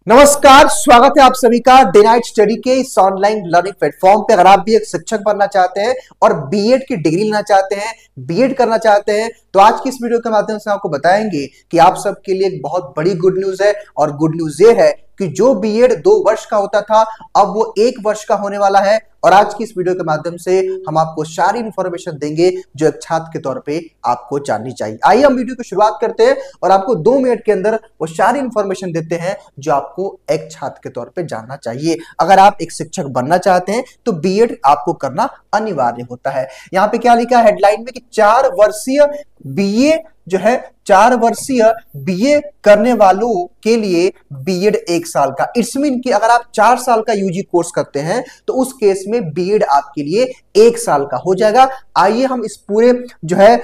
नमस्कार, स्वागत है आप सभी का डे नाइट स्टडी के इस ऑनलाइन लर्निंग प्लेटफॉर्म पे। अगर आप भी एक शिक्षक बनना चाहते हैं और बीएड की डिग्री लेना चाहते हैं, बीएड करना चाहते हैं, तो आज की इस वीडियो के माध्यम से आपको बताएंगे कि आप सबके लिए एक बहुत बड़ी गुड न्यूज है। और गुड न्यूज ये है कि जो बीएड 2 वर्ष का होता था अब वो 1 वर्ष का होने वाला है। और आज की इस वीडियो के माध्यम से हम आपको सारी इंफॉर्मेशन देंगे जो एक छात्र के तौर पे आपको जाननी चाहिए। आइए हम वीडियो की शुरुआत करते हैं और आपको 2 मिनट के अंदर वो सारी इंफॉर्मेशन देते हैं जो आपको एक छात्र के तौर पे जानना चाहिए। अगर आप एक शिक्षक बनना चाहते हैं तो बीएड आपको करना अनिवार्य होता है। यहाँ पे क्या लिखा है हेडलाइन में कि 4 वर्षीय बीए जो है 4 वर्षीय बीए करने वालों के लिए बीएड 1 साल का। इट्स मीन कि अगर आप 4 साल का यूजी कोर्स करते हैं तो उस केस में बीएड आपके लिए 1 साल का हो जाएगा। आइए हम इस पूरे जो है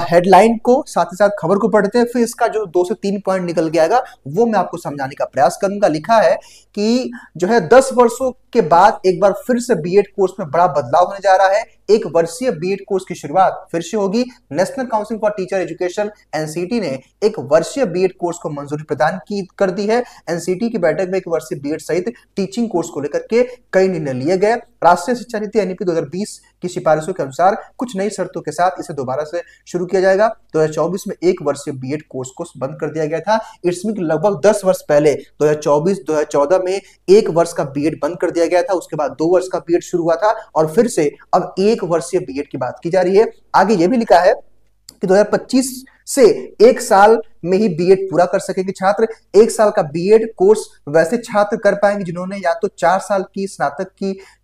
हेडलाइन को साथ ही साथ खबर को पढ़ते हैं, फिर इसका जो 2 से 3 पॉइंट निकल के आएगा वो मैं आपको समझाने का प्रयास करूंगा। लिखा है कि जो है 10 वर्षों के बाद एक बार फिर से बीएड कोर्स में बड़ा बदलाव होने जा रहा है। 1 वर्षीय बीएड कोर्स की शुरुआत फिर से होगी। National council for teacher education NCT ने 1 वर्षीय बीएड कोर्स को मंजूरी प्रदान कर दी है। एनसीटी की बैठक में 1 वर्षीय बीएड सहित टीचिंग कोर्स को लेकर के कई निर्णय लिए गए। राष्ट्रीय शिक्षा नीति एनईपी 2020 की सिफारिशों के अनुसार कुछ नई शर्तों के साथ इसे दोबारा से शुरू किया जाएगा। 2024 में 1 वर्षीय बीएड कोर्स को बंद कर दिया गया था। इट्स मीन लगभग 10 वर्ष पहले 2024-2014 में 1 वर्ष का बीएड बंद कर दिया गया था। उसके बाद 2 वर्ष का बीएड शुरू हुआ था और फिर से अब 1 वर्षीय बीएड की बात की जा रही है। आगे यह भी लिखा है कि 2025 से 1 साल में ही बीएड पूरा कर सकेंगे छात्र। 1 साल का बीएड कोर्स वैसे छात्र कर पाएंगे जिन्होंने या तो 4 साल की स्नातक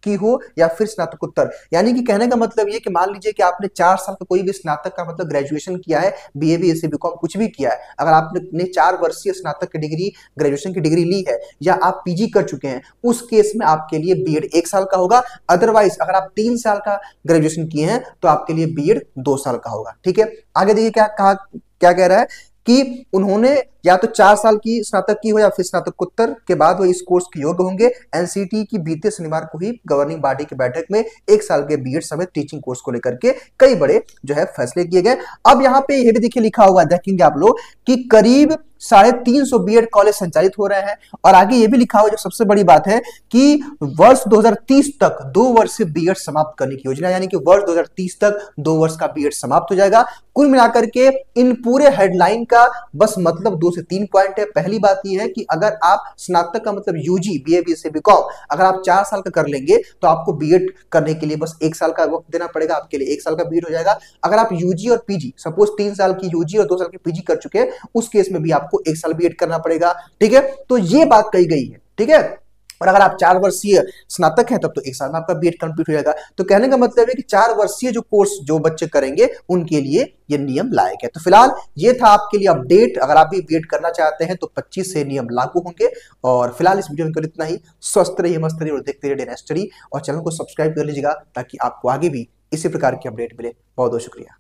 की हो या फिर स्नातकोत्तर। यानी कि कहने का मतलब ये कि मान लीजिए कि आपने 4 साल का कोई भी स्नातक का मतलब ग्रेजुएशन किया है, बीए बीएससी बीकॉम कुछ भी किया है। अगर आपने 4 वर्षीय स्नातक की डिग्री ग्रेजुएशन की डिग्री ली है या आप पीजी कर चुके हैं, उस केस में आपके लिए बीएड 1 साल का होगा। अदरवाइज अगर आप 3 साल का ग्रेजुएशन किए हैं तो आपके लिए बीएड 2 साल का होगा। ठीक है, आगे देखिए क्या कह रहा है कि उन्होंने या तो 4 साल की स्नातक की हो या फिर स्नातकोत्तर के बाद वो इस कोर्स के योग्य होंगे। एनसीटी की बीते शनिवार को ही गवर्निंग बॉडी की बैठक में 1 साल के बीएड समेत टीचिंग कोर्स को लेकर के कई बड़े जो है फैसले किए गए। अब यहाँ पे ये भी देखिए लिखा हुआ देखेंगे आप लोग कि करीब 350 बीएड कॉलेज संचालित हो रहे हैं। और आगे ये भी लिखा हुआ जो सबसे बड़ी बात है कि वर्ष 2030 तक 2 वर्ष बीएड समाप्त करने की योजना, यानी कि वर्ष 2030 तक 2 वर्ष का बीएड समाप्त हो जाएगा। कुल मिलाकर के इन पूरे हेडलाइन का बस मतलब 2 से 3 पॉइंट है। पहली बात यह है कि अगर आप स्नातक का मतलब यूजी बीए बीएससी बीकॉम अगर आप 4 साल का कर लेंगे तो आपको बीएड करने के लिए बस 1 साल का वक्त देना पड़ेगा, आपके लिए 1 साल का बीएड हो जाएगा। अगर आप यूजी और पीजी सपोज 3 साल की यूजी और 2 साल की पीजी कर चुके हैं, उस केस में भी आपको 1 साल बीएड करना पड़ेगा। ठीक है, तो ये बात कही गई है। ठीक है, और अगर आप 4 वर्षीय स्नातक हैं तब तो 1 साल में आपका बीएड कंप्लीट हो जाएगा। तो कहने का मतलब है कि 4 वर्षीय जो कोर्स जो बच्चे करेंगे उनके लिए ये नियम लायक है। तो फिलहाल ये था आपके लिए अपडेट। अगर आप भी बीएड करना चाहते हैं तो 25 से नियम लागू होंगे। और फिलहाल इस वीडियो में इतना ही। स्वस्थ रहिए, मस्त रहिए और देखते रहिए डे नाइट स्टडी। और चैनल को सब्सक्राइब कर लीजिएगा ताकि आपको आगे भी इसी प्रकार की अपडेट मिले। बहुत बहुत शुक्रिया।